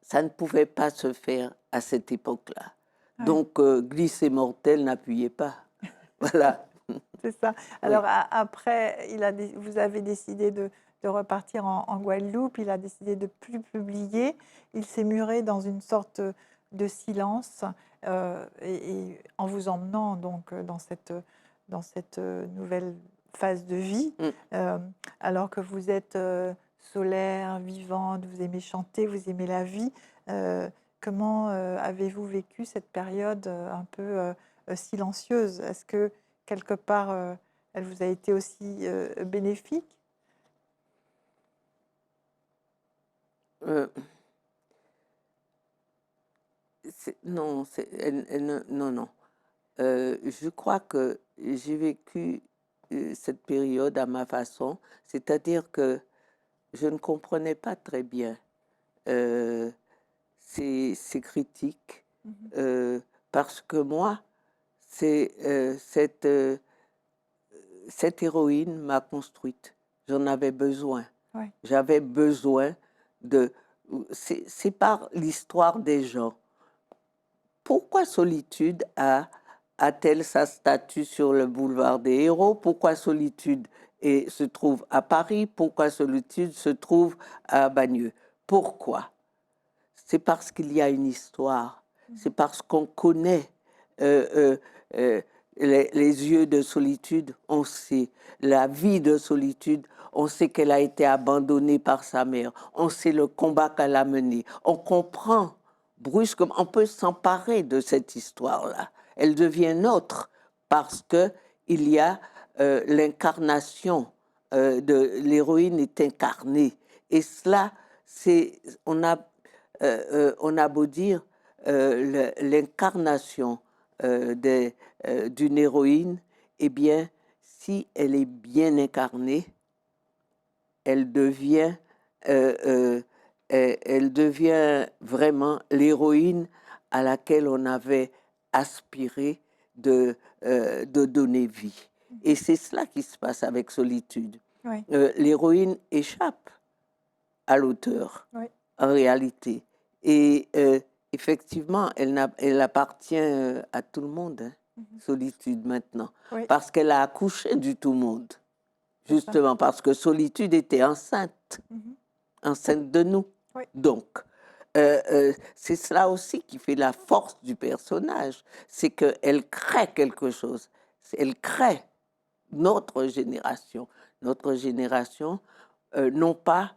ça ne pouvait pas se faire à cette époque-là. Ouais. Donc, glisser mortel, n'appuyez pas. Voilà. C'est ça. Alors après, vous avez décidé de repartir en Guadeloupe. Il a décidé de plus publier. Il s'est muré dans une sorte de silence et en vous emmenant donc dans cette nouvelle phase de vie. Alors que vous êtes solaire, vivante, vous aimez chanter, vous aimez la vie. Comment avez-vous vécu cette période un peu silencieuse? Est-ce que quelque part, elle vous a été aussi bénéfique? Euh, non, non, non. Je crois que j'ai vécu cette période à ma façon, c'est-à-dire que je ne comprenais pas très bien ces critiques, parce que moi, cette héroïne m'a construite. J'en avais besoin. Ouais. J'avais besoin de... C'est par l'histoire des gens. Pourquoi Solitude a-t-elle sa statue sur le boulevard des Héros? Pourquoi Solitude se trouve à Paris? Pourquoi Solitude se trouve à Bagneux? Pourquoi? C'est parce qu'il y a une histoire. C'est parce qu'on connaît les yeux de Solitude. On sait la vie de Solitude. On sait qu'elle a été abandonnée par sa mère. On sait le combat qu'elle a mené. On comprend brusquement, on peut s'emparer de cette histoire-là. Elle devient nôtre parce qu'il y a l'incarnation de l'héroïne est incarnée. Et cela, on a beau dire l'incarnation d'une héroïne, eh bien, si elle est bien incarnée, elle devient vraiment l'héroïne à laquelle on avait aspiré de donner vie. Et c'est cela qui se passe avec Solitude. Oui. L'héroïne échappe à l'auteur, Oui. en réalité. Et effectivement, elle appartient à tout le monde, hein, Solitude maintenant, Oui. parce qu'elle a accouché du tout monde. Justement, parce que Solitude était enceinte, enceinte de nous. Oui. Donc, c'est cela aussi qui fait la force du personnage, c'est qu'elle crée quelque chose. Elle crée notre génération. Notre génération, non pas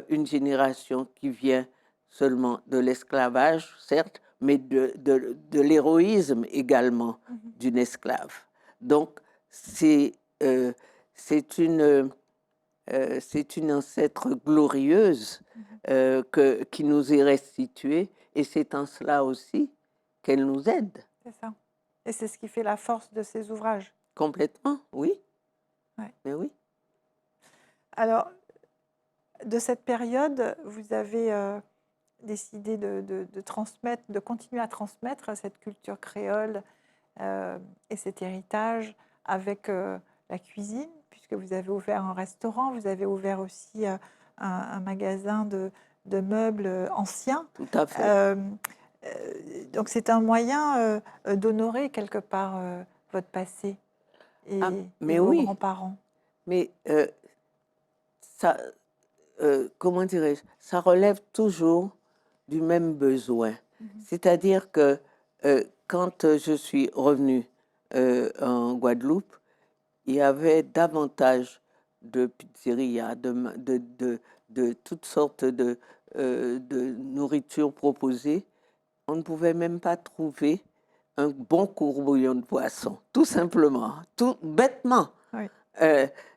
une génération qui vient seulement de l'esclavage, certes, mais de l'héroïsme également d'une esclave. Donc, c'est euh, c'est une, c'est une ancêtre glorieuse qui nous est restituée, et c'est en cela aussi qu'elle nous aide. C'est ça. Et c'est ce qui fait la force de ces ouvrages. Complètement, oui. Ouais. Mais oui. Alors, de cette période, vous avez décidé de transmettre, de continuer à transmettre cette culture créole et cet héritage avec la cuisine, puisque vous avez ouvert un restaurant, vous avez ouvert aussi un magasin de meubles anciens. Tout à fait. Donc c'est un moyen d'honorer quelque part votre passé et, Ah, et mais vos oui, grands-parents. mais ça, comment dirais-je, ça relève toujours du même besoin. C'est-à-dire que quand je suis revenue en Guadeloupe, il y avait davantage de pizzerias, de toutes sortes de nourriture proposées. On ne pouvait même pas trouver un bon courbouillon de poisson, tout simplement, tout bêtement. Oui.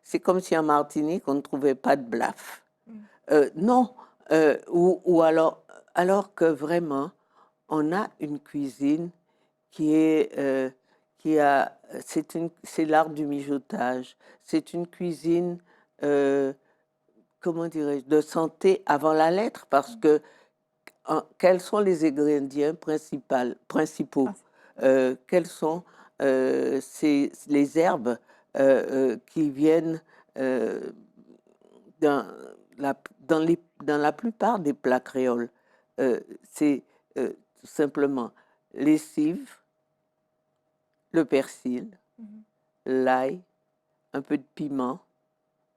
C'est comme si en Martinique, on ne trouvait pas de blaf. Mm. Non, ou alors que vraiment, on a une cuisine qui est, c'est l'art du mijotage. C'est une cuisine, comment dirais-je, de santé avant la lettre, parce que quels sont les ingrédients principaux? Quelles sont les herbes qui viennent euh, dans dans la plupart des plats créoles? C'est tout simplement les cives, le persil, Mhm. l'ail, un peu de piment,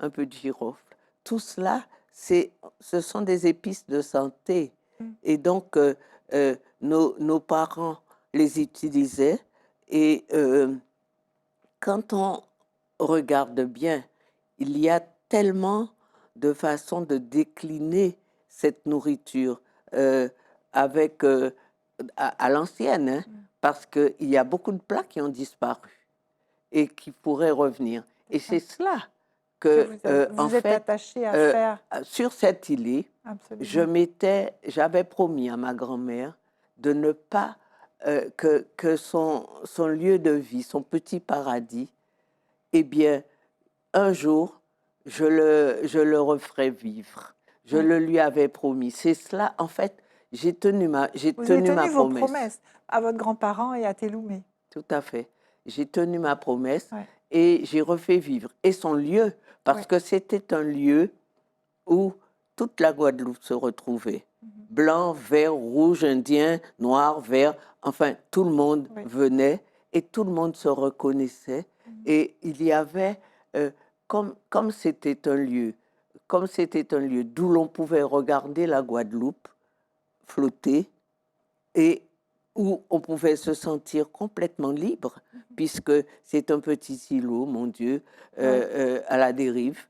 un peu de girofle. Tout cela, ce sont des épices de santé. Mm. Et donc, nos parents les utilisaient. Et quand on regarde bien, il y a tellement de façons de décliner cette nourriture avec, à l'ancienne, hein, parce qu'il y a beaucoup de plats qui ont disparu et qui pourraient revenir. Et c'est cela que, en vous êtes fait, attaché à faire. sur cette île, Absolument. j'avais promis à ma grand-mère de ne pas, que son lieu de vie, son petit paradis, eh bien, un jour, je le referai vivre. Je Ouais. le lui avais promis. C'est cela, en fait, j'ai Vous avez tenu ma tenu vos promesse. promesses à votre grand-parent et à Téloumé. Tout à fait. J'ai tenu ma promesse Ouais. et j'ai refait vivre. Et son lieu, parce Ouais. que c'était un lieu où toute la Guadeloupe se retrouvait. Mhm. Blanc, vert, rouge, indien, noir, vert, enfin, tout le monde Oui. venait et tout le monde se reconnaissait. Mhm. Et il y avait, euh, comme c'était un lieu, comme c'était un lieu d'où l'on pouvait regarder la Guadeloupe flotter, et où on pouvait se sentir complètement libre, puisque c'est un petit îlot, mon Dieu, à la dérive,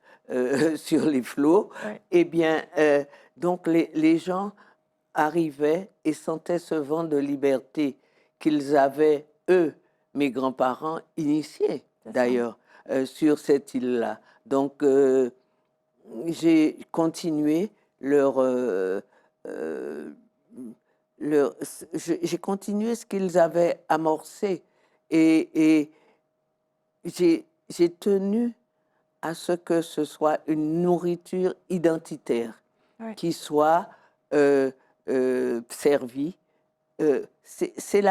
sur les flots. Ouais. Eh bien, donc les gens arrivaient et sentaient ce vent de liberté qu'ils avaient, eux, mes grands-parents, initiés, C'est ça. d'ailleurs, sur cette île-là. Donc, j'ai continué euh, j'ai continué ce qu'ils avaient amorcé, et j'ai tenu à ce que ce soit une nourriture identitaire Ouais. qui soit servie. C'est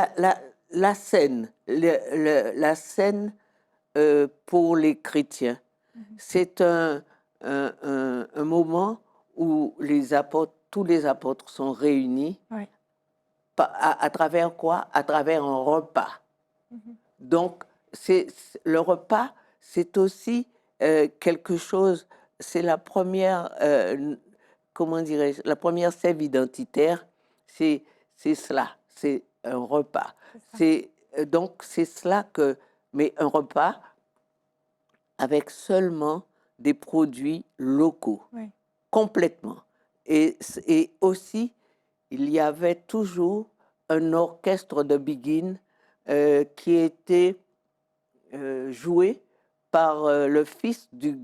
la scène, la scène pour les chrétiens. Mhm. C'est un moment où tous les apôtres sont réunis. Ouais. À travers quoi? À travers un repas. Mhm. Donc, le repas, c'est aussi quelque chose, c'est la première, comment dirais-je, la première sève identitaire, c'est cela, c'est un repas. C'est ça. Donc, c'est cela mais un repas avec seulement des produits locaux, Oui. complètement. Et aussi, il y avait toujours un orchestre de Begin qui était joué par le fils du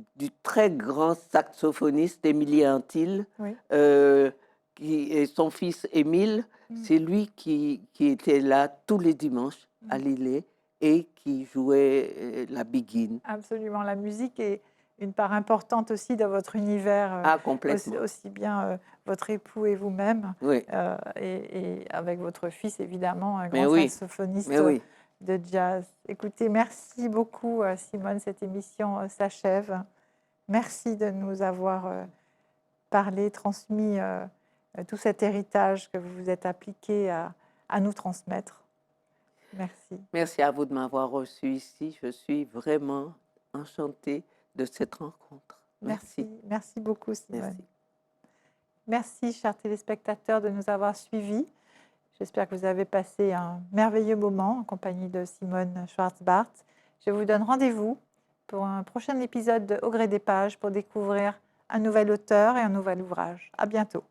très grand saxophoniste Émilien Antil, Oui. Et son fils Émile. Mm. C'est lui qui était là tous les dimanches à Lillet et qui jouait la biguine. Absolument. La musique est une part importante aussi dans votre univers, aussi, Complètement. aussi bien votre époux et vous-même, Oui, et avec votre fils, évidemment, un mais grand oui, saxophoniste mais oui. de jazz. Écoutez, merci beaucoup, Simone. Cette émission s'achève. Merci de nous avoir parlé, transmis tout cet héritage que vous vous êtes appliqué à nous transmettre. Merci. Merci à vous de m'avoir reçu ici. Je suis vraiment enchantée de cette rencontre. Merci. Merci beaucoup, Simone. Merci. Merci, chers téléspectateurs, de nous avoir suivis. J'espère que vous avez passé un merveilleux moment en compagnie de Simone Schwarz-Barth. Je vous donne rendez-vous pour un prochain épisode de Au gré des pages pour découvrir un nouvel auteur et un nouvel ouvrage. À bientôt.